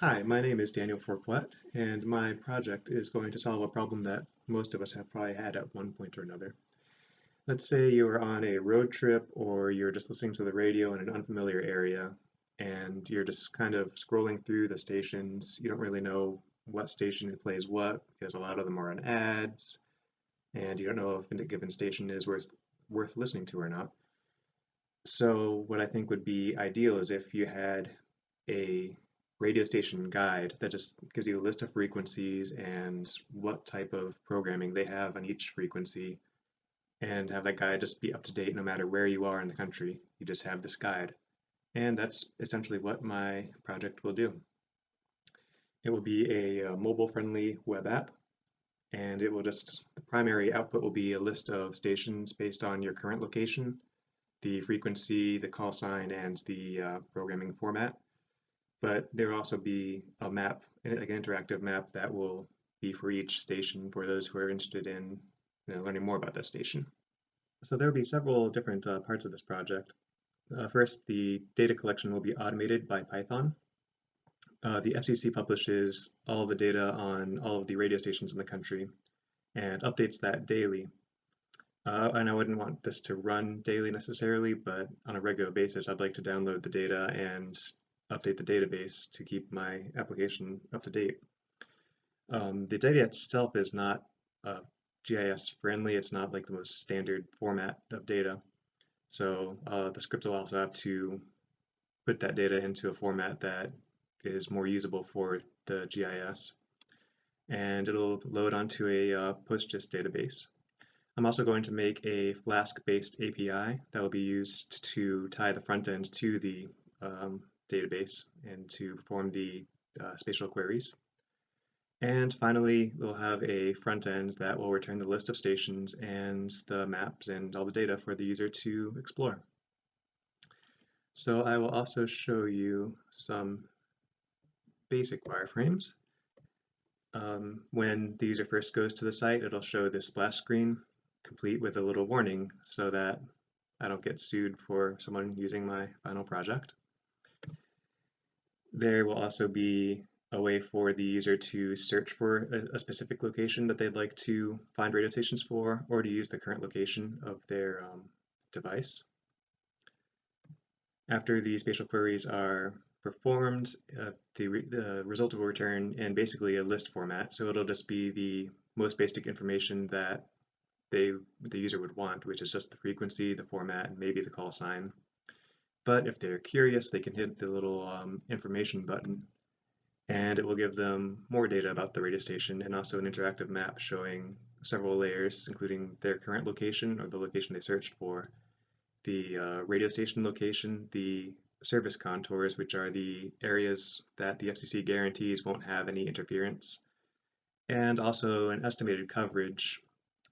Hi, my name is Daniel Forquet, and my project is going to solve a problem that most of us have probably had at one point or another. Let's say you are on a road trip or you're just listening to the radio in an unfamiliar area, and you're just kind of scrolling through the stations. You don't really know what station plays what because a lot of them are on ads, and you don't know if a given station is worth listening to or not. So what I think would be ideal is if you had a radio station guide that just gives you a list of frequencies and what type of programming they have on each frequency, and have that guide just be up to date no matter where you are in the country. You just have this guide. And that's essentially what my project will do. It will be a mobile-friendly web app, and the primary output will be a list of stations based on your current location, the frequency, the call sign, and the programming format. But there will also be a map, like an interactive map that will be for each station for those who are interested in learning more about that station. So there will be several different parts of this project. First, the data collection will be automated by Python. The FCC publishes all the data on all of the radio stations in the country and updates that daily. And I wouldn't want this to run daily necessarily, but on a regular basis, I'd like to download the data and update the database to keep my application up to date. The data itself is not GIS friendly. It's not like the most standard format of data. So the script will also have to put that data into a format that is more usable for the GIS. And it'll load onto a PostGIS database. I'm also going to make a Flask-based API that will be used to tie the front end to the database and to perform the spatial queries. And finally, we'll have a front end that will return the list of stations and the maps and all the data for the user to explore. So I will also show you some basic wireframes. When the user first goes to the site, it'll show this splash screen complete with a little warning so that I don't get sued for someone using my final project. There will also be a way for the user to search for a specific location that they'd like to find radio stations for, or to use the current location of their device. After the spatial queries are performed, the result will return in basically a list format, so it'll just be the most basic information that the user would want, which is just the frequency, the format, and maybe the call sign. But if they're curious, they can hit the little information button, and it will give them more data about the radio station and also an interactive map showing several layers, including their current location or the location they searched for, the radio station location, the service contours, which are the areas that the FCC guarantees won't have any interference, and also an estimated coverage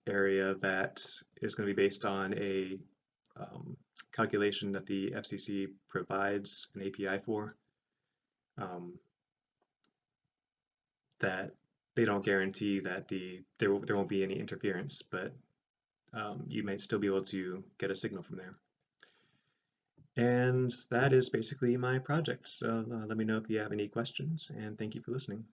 area that is going to be based on a calculation that the FCC provides an API for, that they don't guarantee that there won't be any interference, but you might still be able to get a signal from there. And that is basically my project. So let me know if you have any questions, and thank you for listening.